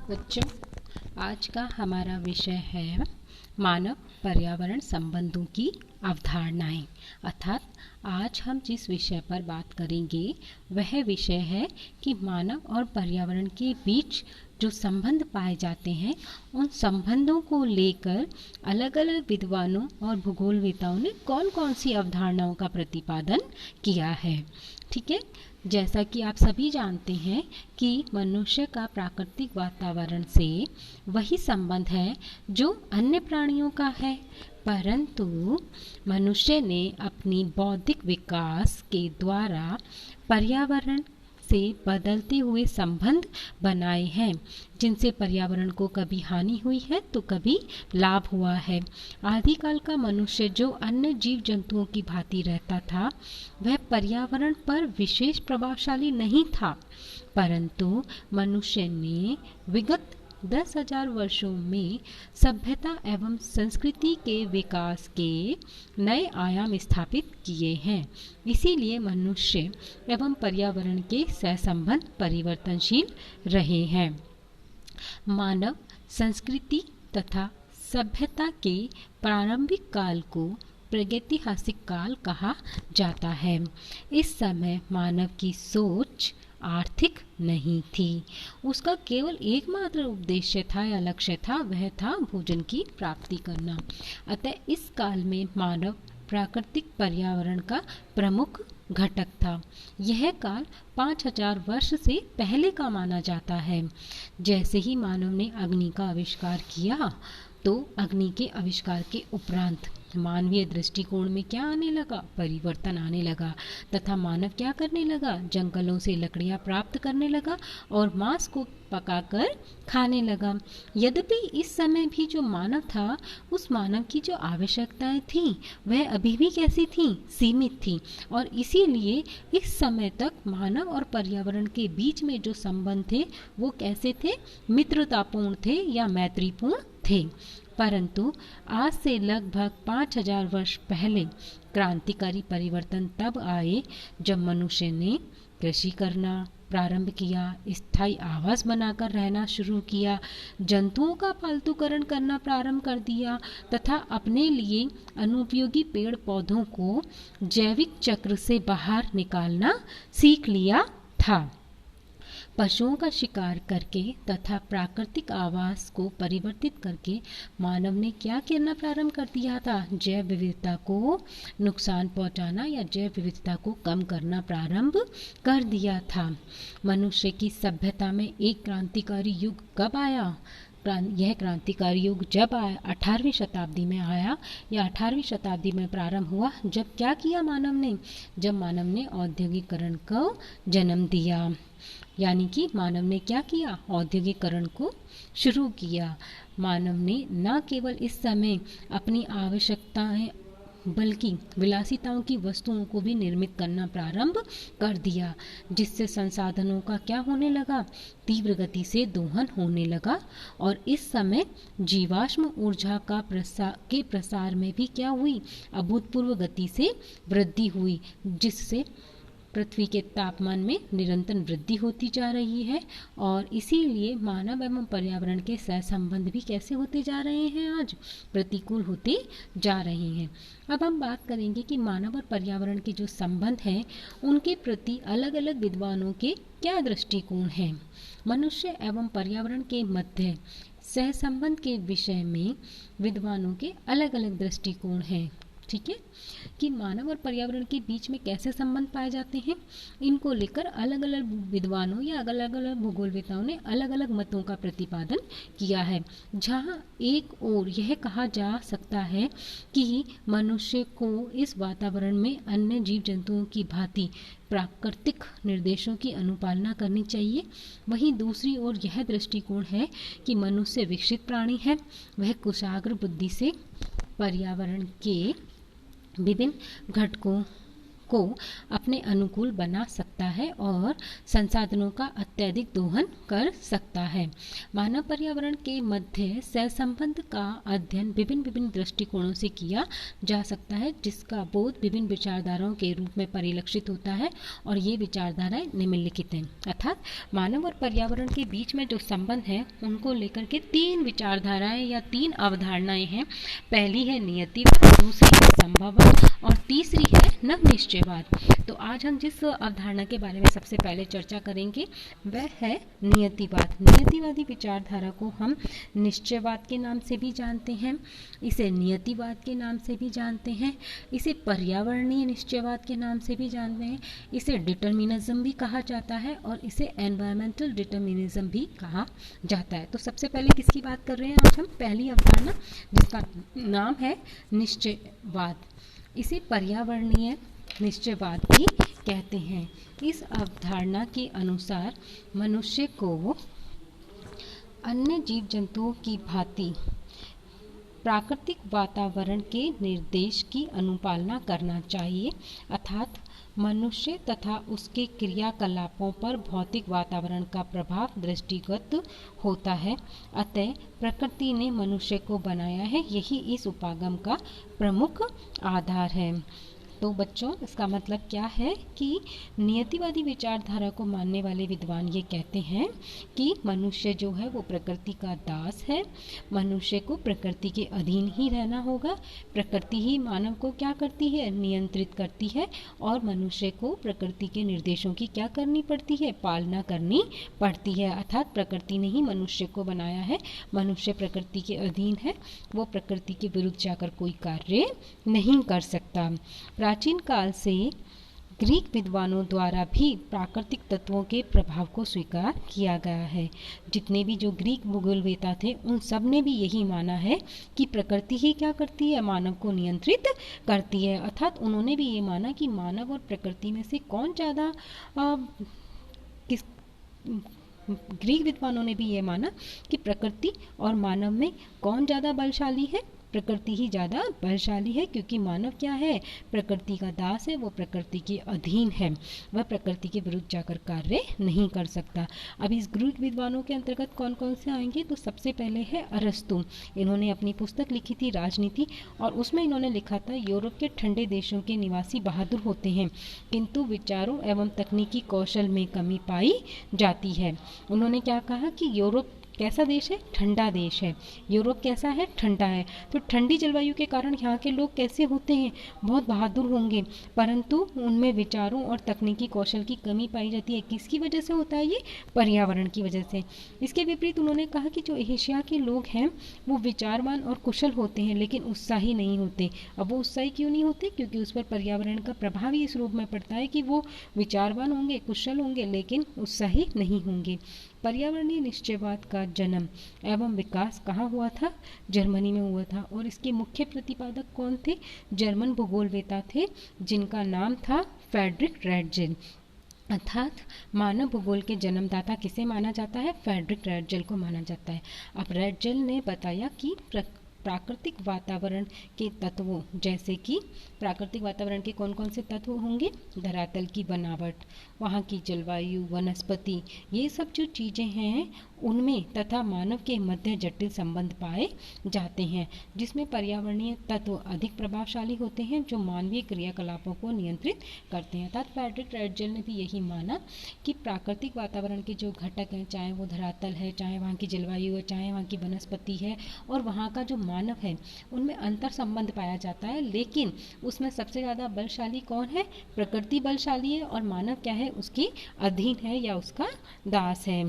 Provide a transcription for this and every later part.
बच्चों, आज का हमारा विषय है मानव पर्यावरण संबंधों की अवधारणाएं। अर्थात आज हम जिस विषय पर बात करेंगे वह विषय है कि मानव और पर्यावरण के बीच जो संबंध पाए जाते हैं उन संबंधों को लेकर अलग अलग विद्वानों और भूगोलवेताओं ने कौन कौन सी अवधारणाओं का प्रतिपादन किया है। ठीक है, जैसा कि आप सभी जानते हैं कि मनुष्य का प्राकृतिक वातावरण से वही संबंध है जो अन्य प्राणियों का है, परंतु मनुष्य ने अपनी बौद्धिक विकास के द्वारा पर्यावरण से बदलते हुए संबंध बनाए हैं, जिनसे पर्यावरण को कभी हानि हुई है तो कभी लाभ हुआ है। आदिकाल का मनुष्य जो अन्य जीव जंतुओं की भांति रहता था, वह पर्यावरण पर विशेष प्रभावशाली नहीं था, परंतु मनुष्य ने विगत 10,000 वर्षों में सभ्यता एवं संस्कृति के विकास के नए आयाम स्थापित किए हैं। इसीलिए मनुष्य एवं पर्यावरण के सहसंबंध परिवर्तनशील रहे हैं। मानव संस्कृति तथा सभ्यता के प्रारंभिक काल को प्रागैतिहासिक काल कहा जाता है। इस समय मानव की सोच आर्थिक नहीं थी। उसका केवल एकमात्र उद्देश्य था या लक्ष्य था, वह था भोजन की प्राप्ति करना। अतः इस काल में मानव प्राकृतिक पर्यावरण का प्रमुख घटक था। यह काल 5,000 वर्ष से पहले का माना जाता है। जैसे ही मानव ने अग्नि का आविष्कार किया, तो अग्नि के आविष्कार के उपरांत मानवीय दृष्टिकोण में क्या आने लगा? परिवर्तन आने लगा, तथा मानव क्या करने लगा? जंगलों से लकड़ियां प्राप्त करने लगा और मांस को पकाकर खाने लगा। यद्यपि इस समय भी जो मानव था, उस मानव की जो आवश्यकताएं थीं वह अभी भी कैसी थीं? सीमित थी। और इसीलिए इस समय तक मानव और पर्यावरण के बीच में जो संबंध थे वो कैसे थे? मित्रतापूर्ण थे या मैत्रीपूर्ण थे। परंतु आज से लगभग 5,000 वर्ष पहले क्रांतिकारी परिवर्तन तब आए जब मनुष्य ने कृषि करना प्रारंभ किया, स्थायी आवास बनाकर रहना शुरू किया, जंतुओं का पालतूकरण करना प्रारंभ कर दिया तथा अपने लिए अनुपयोगी पेड़ पौधों को जैविक चक्र से बाहर निकालना सीख लिया था। पशुओं का शिकार करके तथा प्राकृतिक आवास को परिवर्तित करके मानव ने क्या करना प्रारंभ कर दिया था? जैव विविधता को नुकसान पहुंचाना या जैव विविधता को कम करना प्रारंभ कर दिया था। मनुष्य की सभ्यता में एक क्रांतिकारी युग कब आया? यह क्रांतिकारी युग जब आया 18वीं शताब्दी में आया या 18वीं शताब्दी में प्रारंभ हुआ। जब क्या किया मानव ने? जब मानव ने औद्योगिकरण को जन्म दिया। यानी कि मानव ने क्या किया? औद्योगिकरण को शुरू किया। मानव ने न केवल इस समय अपनी आवश्यकताएं बल्कि विलासिताओं की वस्तुओं को भी निर्मित करना प्रारंभ कर दिया, जिससे संसाधनों का क्या होने लगा? तीव्र गति से दोहन होने लगा। और इस समय जीवाश्म ऊर्जा का प्रसार में भी क्या हुई? अभूतपूर्व गति से वृद्धि हुई, जिससे पृथ्वी के तापमान में निरंतर वृद्धि होती जा रही है। और इसीलिए मानव एवं पर्यावरण के सहसंबंध भी कैसे होते जा रहे हैं? आज प्रतिकूल होते जा रहे हैं। अब हम बात करेंगे कि मानव और पर्यावरण के जो संबंध हैं उनके प्रति अलग अलग विद्वानों के क्या दृष्टिकोण हैं। मनुष्य एवं पर्यावरण के मध्य सहसंबंध के विषय में विद्वानों के अलग अलग दृष्टिकोण हैं। ठीक है, कि मानव और पर्यावरण के बीच में कैसे संबंध पाए जाते हैं, इनको लेकर अलग अलग विद्वानों या अलग अलग भूगोलवेताओं ने अलग अलग मतों का प्रतिपादन किया है। जहां एक ओर यह कहा जा सकता है कि मनुष्य को इस वातावरण में अन्य जीव जंतुओं की भांति प्राकृतिक निर्देशों की अनुपालना करनी चाहिए, वहीं दूसरी ओर यह दृष्टिकोण है कि मनुष्य विकसित प्राणी है। वह कुशाग्र बुद्धि से पर्यावरण के विभिन्न घटकों को अपने अनुकूल बना सकता है और संसाधनों का अत्यधिक दोहन कर सकता है। मानव पर्यावरण के मध्य सहसंबंध का अध्ययन विभिन्न विभिन्न दृष्टिकोणों से किया जा सकता है, जिसका बोध विभिन्न विचारधाराओं के रूप में परिलक्षित होता है और ये विचारधाराएं निम्नलिखित हैं। अर्थात मानव और पर्यावरण के बीच में जो संबंध है उनको लेकर के 3 विचारधाराएं या 3 अवधारणाएं हैं। पहली है नियतिवाद, दूसरी है संभववाद और तीसरी है नवनिश्चयवाद। तो आज हम जिस अवधारणा के बारे में सबसे पहले चर्चा करेंगे वह है नियतिवाद। नियतिवादी विचारधारा को हम निश्चयवाद के नाम से भी जानते हैं, इसे नियतिवाद के नाम से भी जानते हैं, इसे पर्यावरणीय निश्चयवाद के नाम से भी जानते हैं, इसे डिटर्मिनिज्म भी कहा जाता है और इसे एनवायरमेंटल डिटर्मिनिज्म भी कहा जाता है। तो सबसे पहले किसकी बात कर रहे हैं आज हम? पहली अवधारणा जिसका नाम है निश्चयवाद। इसे पर्यावरणीय निश्चयवाद भी कहते हैं। इस अवधारणा के अनुसार मनुष्य को अन्य जीव जंतुओं की भांति प्राकृतिक वातावरण के निर्देश की अनुपालना करना चाहिए। अर्थात मनुष्य तथा उसके क्रियाकलापों पर भौतिक वातावरण का प्रभाव दृष्टिगत होता है। अतः प्रकृति ने मनुष्य को बनाया है, यही इस उपागम का प्रमुख आधार है। तो बच्चों, इसका मतलब क्या है कि नियतिवादी विचारधारा को मानने वाले विद्वान ये कहते हैं कि मनुष्य जो है वो प्रकृति का दास है, मनुष्य को प्रकृति के अधीन ही रहना होगा, प्रकृति ही मानव को क्या करती है? नियंत्रित करती है और मनुष्य को प्रकृति के निर्देशों की क्या करनी पड़ती है? पालना करनी पड़ती है। अर्थात प्रकृति ने ही मनुष्य को बनाया है, मनुष्य प्रकृति के अधीन है, वो प्रकृति के विरुद्ध जाकर कोई कार्य नहीं कर सकता। प्राचीन काल से ग्रीक विद्वानों द्वारा भी प्राकृतिक तत्वों के प्रभाव को स्वीकार किया गया है। जितने भी जो ग्रीक भूगोलवेता थे उन सब ने भी यही माना है कि प्रकृति ही क्या करती है? मानव को नियंत्रित करती है। अर्थात उन्होंने भी ये माना कि मानव और प्रकृति में से कौन ज़्यादा किस ग्रीक विद्वानों ने भी ये माना कि प्रकृति और मानव में कौन ज़्यादा बलशाली है? प्रकृति ही ज़्यादा बलशाली है, क्योंकि मानव क्या है? प्रकृति का दास है, वो प्रकृति के अधीन है, वह प्रकृति के विरुद्ध जाकर कार्य नहीं कर सकता। अब इस ग्रीक विद्वानों के अंतर्गत कौन कौन से आएंगे? तो सबसे पहले है अरस्तु। इन्होंने अपनी पुस्तक लिखी थी राजनीति और उसमें इन्होंने लिखा था यूरोप के ठंडे देशों के निवासी बहादुर होते हैं, किंतु विचारों एवं तकनीकी कौशल में कमी पाई जाती है। उन्होंने क्या कहा कि यूरोप कैसा देश है? ठंडा देश है। यूरोप कैसा है? ठंडा है। तो ठंडी जलवायु के कारण यहाँ के लोग कैसे होते हैं? बहुत बहादुर होंगे, परंतु उनमें विचारों और तकनीकी कौशल की कमी पाई जाती है। किसकी वजह से होता है ये? पर्यावरण की वजह से। इसके विपरीत उन्होंने कहा कि जो एशिया के लोग हैं वो विचारवान और कुशल होते हैं, लेकिन उत्साही नहीं होते। अब वो उत्साही क्यों नहीं होते? क्योंकि उस पर पर्यावरण का प्रभाव ही इस रूप में पड़ता है कि वो विचारवान होंगे, कुशल होंगे, लेकिन उत्साही नहीं होंगे। पर्यावरणीय निश्चयवाद का जन्म एवं विकास कहाँ हुआ था? जर्मनी में हुआ था। और इसके मुख्य प्रतिपादक कौन थे? जर्मन भूगोलवेता थे जिनका नाम था फ्रेडरिक रैटजेल। अर्थात मानव भूगोल के जन्मदाता किसे माना जाता है? फ्रेडरिक रैटजेल को माना जाता है। अब रैटजेल ने बताया कि प्राकृतिक वातावरण के तत्वों, जैसे कि प्राकृतिक वातावरण के कौन कौन से तत्व होंगे? धरातल की बनावट, वहाँ की जलवायु, वनस्पति, ये सब जो चीज़ें हैं उनमें तथा मानव के मध्य जटिल संबंध पाए जाते हैं, जिसमें पर्यावरणीय तत्व अधिक प्रभावशाली होते हैं जो मानवीय क्रियाकलापों को नियंत्रित करते हैं। अर्थात फ्रेडरिक रैटजेल ने भी यही माना कि प्राकृतिक वातावरण के जो घटक हैं, चाहे वो धरातल है, चाहे वहाँ की जलवायु है, चाहे वहाँ की वनस्पति है और वहाँ का जो मानव है, उनमें अंतर संबंध पाया जाता है। लेकिन उसमें सबसे ज़्यादा बलशाली कौन है? प्रकृति बलशाली है और मानव क्या है? उसके अधीन है या उसका दास है।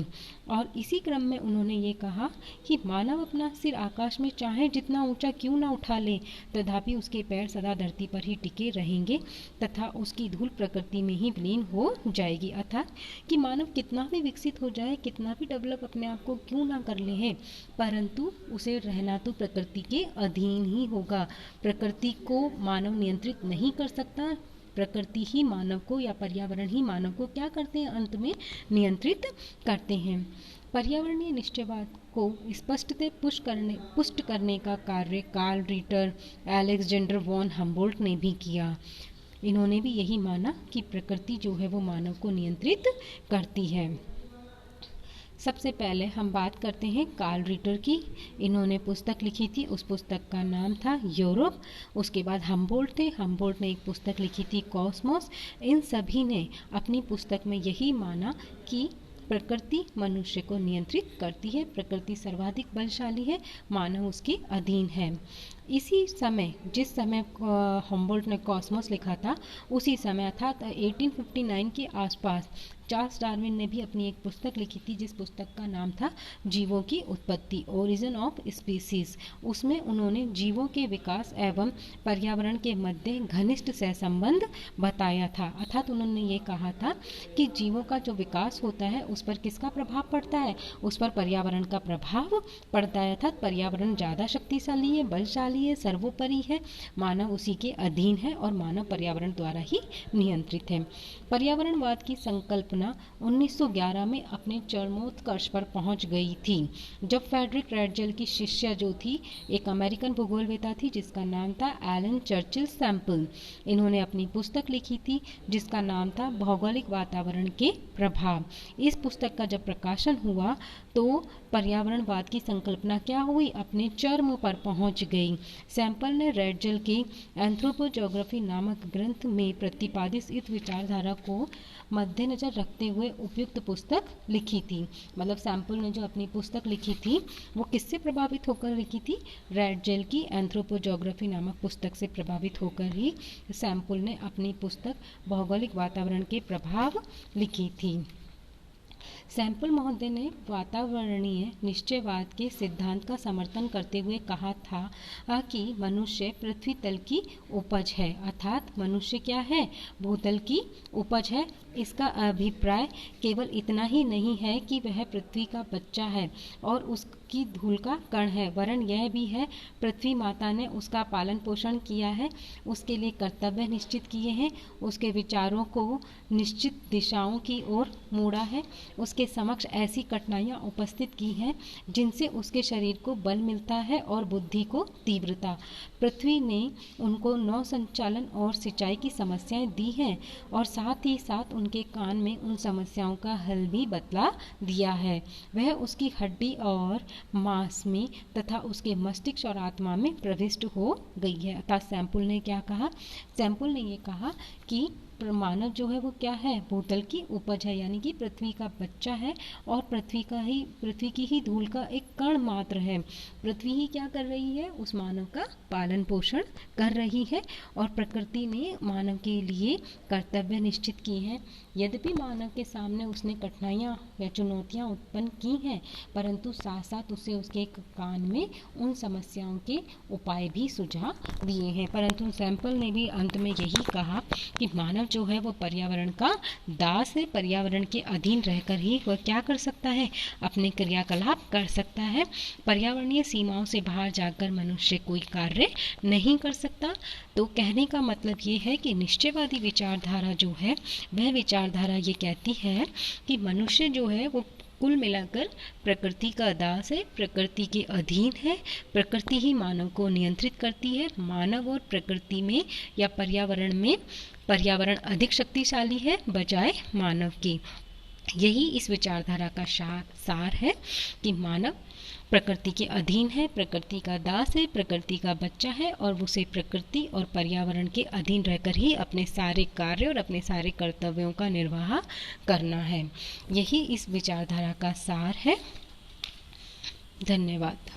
और इसी क्रम में उन्होंने ये कहा कि मानव अपना सिर आकाश में चाहे जितना ऊंचा क्यों ना उठा ले, तथापि उसके पैर सदा धरती पर ही टिके रहेंगे तथा उसकी धूल प्रकृति में ही विलीन हो जाएगी। अर्थात कि मानव कितना भी विकसित हो जाए, कितना भी डेवलप अपने आप को क्यों ना कर ले है, परंतु उसे रहना तो प्रकृति के अधीन ही होगा। प्रकृति को मानव नियंत्रित नहीं कर सकता, प्रकृति ही मानव को या पर्यावरण ही मानव को क्या करते हैं? अंत में नियंत्रित करते हैं। पर्यावरणीय निश्चयवाद को स्पष्टतः पुष्ट करने का कार्य Carl Ritter, Alexander von Humboldt ने भी किया। इन्होंने भी यही माना कि प्रकृति जो है वो मानव को नियंत्रित करती है। सबसे पहले हम बात करते हैं कार्ल रिटर की। इन्होंने पुस्तक लिखी थी, उस पुस्तक का नाम था यूरोप। उसके बाद हम्बोल्ट थे, हम्बोल्ट ने एक पुस्तक लिखी थी कॉस्मोस। इन सभी ने अपनी पुस्तक में यही माना कि प्रकृति मनुष्य को नियंत्रित करती है, प्रकृति सर्वाधिक बलशाली है, मानव उसके अधीन है। इसी समय, जिस समय हम्बोल्ट ने कॉस्मोस लिखा था, उसी समय अर्थात 1859 के आसपास चार्ल्स डार्विन ने भी अपनी एक पुस्तक लिखी थी, जिस पुस्तक का नाम था जीवों की उत्पत्ति, ओरिजिन ऑफ स्पीसीज। उसमें उन्होंने जीवों के विकास एवं पर्यावरण के मध्य घनिष्ठ सहसंबंध बताया था। अर्थात उन्होंने ये कहा था कि जीवों का जो विकास होता है उस पर किसका प्रभाव पड़ता है, उस पर पर्यावरण का प्रभाव पड़ता है। अर्थात पर्यावरण ज़्यादा शक्तिशाली है, बलशाली है, सर्वोपरि है, मानव उसी के अधीन है और मानव पर्यावरण द्वारा ही नियंत्रित है। पर्यावरणवाद की संकल्पना 1911 में अपने चरमोत्कर्ष पर पहुंच गई थी, जब फ्रेडरिक रैटजेल की शिष्या जो थी एक अमेरिकन भूगोलवेत्ता थी जिसका नाम था एलन चर्चिल सैंपल। इन्होंने अपनी पुस्तक लिखी थी जिसका नाम था भौगोलिक वातावरण के प्रभाव। इस पुस्तक का जब प्रकाशन हुआ तो पर्यावरणवाद की संकल्पना क्या हुई, अपने चरम पर पहुंच गई। सैंपल ने रैटजेल के एंथ्रोपोजोग्राफी नामक ग्रंथ में प्रतिपादित इस विचारधारा को मद्देनजर रखते हुए उपयुक्त पुस्तक लिखी थी। मतलब सैंपल ने जो अपनी पुस्तक लिखी थी वो किससे प्रभावित होकर लिखी थी, रैटजेल की एंथ्रोपोजोग्राफी नामक पुस्तक से प्रभावित होकर ही सैंपल ने अपनी पुस्तक भौगोलिक वातावरण के प्रभाव लिखी थी। सैंपल महोदय ने वातावरणीय निश्चयवाद के सिद्धांत का समर्थन करते हुए कहा था कि मनुष्य पृथ्वी तल की उपज है, अर्थात मनुष्य क्या है, भूतल की उपज है। इसका अभिप्राय केवल इतना ही नहीं है कि वह पृथ्वी का बच्चा है और उसकी धूल का कण है, वरन यह भी है पृथ्वी माता ने उसका पालन पोषण किया है, उसके लिए कर्तव्य निश्चित किए हैं, उसके विचारों को निश्चित दिशाओं की ओर मोड़ा है, उसके समक्ष ऐसी कठिनाइयाँ उपस्थित की हैं जिनसे उसके शरीर को बल मिलता है और बुद्धि को तीव्रता। पृथ्वी ने उनको नौ संचालन और सिंचाई की समस्याएं दी हैं और साथ ही साथ उनके कान में उन समस्याओं का हल भी बतला दिया है। वह उसकी हड्डी और मांस में तथा उसके मस्तिष्क और आत्मा में प्रविष्ट हो गई है। अर्थात सैंपल ने क्या कहा, सैंपल ने ये कहा कि मानव जो है वो क्या है, भूतल की उपज है, यानी कि पृथ्वी का बच्चा है और पृथ्वी की ही धूल का एक कण मात्र है। पृथ्वी ही क्या कर रही है, उस मानव का पालन पोषण कर रही है और प्रकृति ने मानव के लिए कर्तव्य निश्चित किए हैं। यद्यपि मानव के सामने उसने कठिनाइयाँ या चुनौतियाँ उत्पन्न की हैं, परंतु साथ साथ उसे उसके कान में उन समस्याओं के उपाय भी सुझा दिए हैं। परंतु सैंपल ने भी अंत में यही कहा कि मानव जो है वो पर्यावरण का दास है, पर्यावरण के अधीन रहकर ही वह क्या कर सकता है, अपने क्रियाकलाप कर सकता है। पर्यावरणीय सीमाओं से बाहर जाकर मनुष्य कोई कार्य नहीं कर सकता। तो कहने का मतलब ये है कि निश्चयवादी विचारधारा जो है वह विचारधारा ये कहती है कि मनुष्य जो है वो कुल मिलाकर प्रकृति का दास है, प्रकृति के अधीन है, प्रकृति ही मानव को नियंत्रित करती है। मानव और प्रकृति में या पर्यावरण में पर्यावरण अधिक शक्तिशाली है बजाय मानव की। यही इस विचारधारा का सार है कि मानव प्रकृति के अधीन है, प्रकृति का दास है, प्रकृति का बच्चा है और उसे प्रकृति और पर्यावरण के अधीन रहकर ही अपने सारे कार्य और अपने सारे कर्तव्यों का निर्वाह करना है। यही इस विचारधारा का सार है। धन्यवाद।